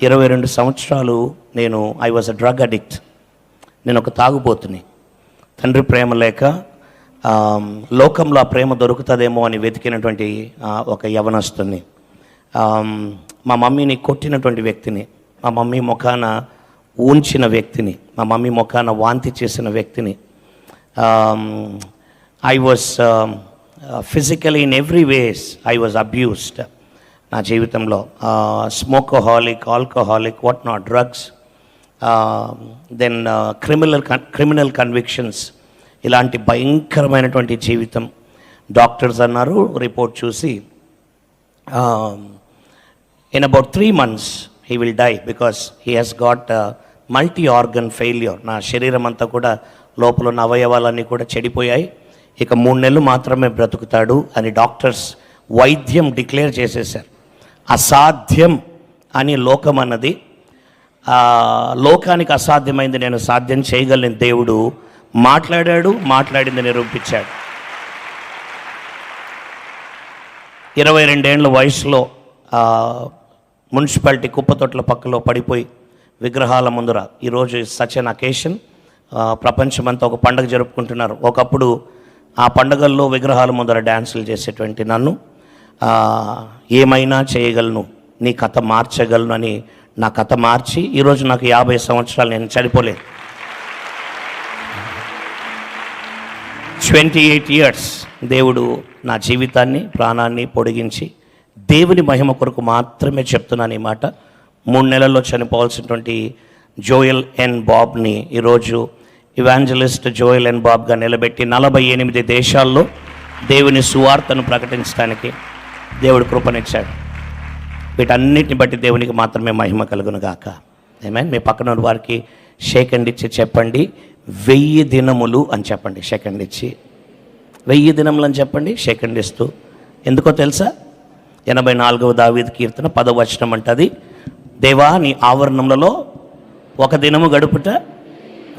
22 సంవత్సరాలు I was a drug addict. నేను ఒక తాగుబోతుని. తండ్రి ప్రేమ లేక లోకంలో ఆ ప్రేమ దొరుకుతుందేమో అని వెతికినటువంటి ఒక యవనస్తుని. మా మమ్మీని కొట్టినటువంటి వ్యక్తిని, మా మమ్మీ ముఖాన ఊంచిన వ్యక్తిని, మా మమ్మీ ముఖాన వాంతి చేసిన వ్యక్తిని. I was physically in every ways I was abused నా జీవితంలో. Smokeaholic, alcoholic, what not, drugs, then criminal convictions, ఇలాంటి భయంకరమైనటువంటి జీవితం. డాక్టర్స్ అన్నారు రిపోర్ట్ చూసి in about 3 months he will die because he has got multi-organ failure. నా శరీరం అంతా కూడా లోపల ఉన్న అవయవాలన్నీ కూడా చెడిపోయాయి, ఇక 3 నెలలు మాత్రమే బ్రతుకుతాడు అని డాక్టర్స్ వైద్యం డిక్లేర్ చేసేశారు. అసాధ్యం అని లోకం అన్నది. లోకానికి అసాధ్యమైంది నేను సాధ్యం చేయగలను. దేవుడు మాట్లాడాడు, మాట్లాడింది నిరూపించాడు. 22 ఏళ్ల వయసులో మున్సిపాలిటీ కుప్పతొట్ల పక్కలో పడిపోయి విగ్రహాల ముందర ఈరోజు సచ్ అన్ అకేషన్. ప్రపంచమంతా ఒక పండుగ జరుపుకుంటున్నారు. ఒకప్పుడు ఆ పండుగల్లో విగ్రహాల ముందర డ్యాన్సులు చేసేటువంటి నన్ను ఏమైనా చేయగలను, నీ కథ మార్చగలను అని నా కథ మార్చి ఈరోజు నాకు 50 సంవత్సరాలు, నేను చనిపోలేదు. 28 years దేవుడు నా జీవితాన్ని, ప్రాణాన్ని పొడిగించి దేవుని మహిమ కొరకు మాత్రమే చెప్తున్నాను ఈ మాట. 3 నెలల్లో చనిపోవాల్సినటువంటి జోయల్ ఎన్ బాబ్ని ఈరోజు ఇవాంజలిస్ట్ జోయల్ ఎన్ బాబ్గా నిలబెట్టి 48 దేశాల్లో దేవుని సువార్తను ప్రకటించడానికి దేవుడు కృపనిచ్చాడు. వీటన్నిటిని బట్టి దేవునికి మాత్రమే మహిమ కలుగును గాక. ఆమేన్. మీ పక్కన వారికి షేక్ హ్యాండ్ ఇచ్చి చెప్పండి 1000 దినములు అని చెప్పండి. షేక్ హ్యాండ్ ఇచ్చి 1000 దినములు అని చెప్పండి షేక్ హ్యాండ్ ఇస్తూ. ఎందుకో తెలుసా? 84వ దావీదు కీర్తన 10వ వచనం అంటది, దేవా నీ ఆవరణములలో 1 దినము గడుపుట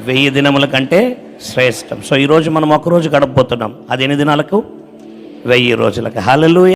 1000 దినముల కంటే శ్రేష్టం. సో ఈరోజు మనం 1 రోజు గడపబోతున్నాం. అది ఎన్ని దినాలకు? 1000 రోజులకు. హల్లెలూయా.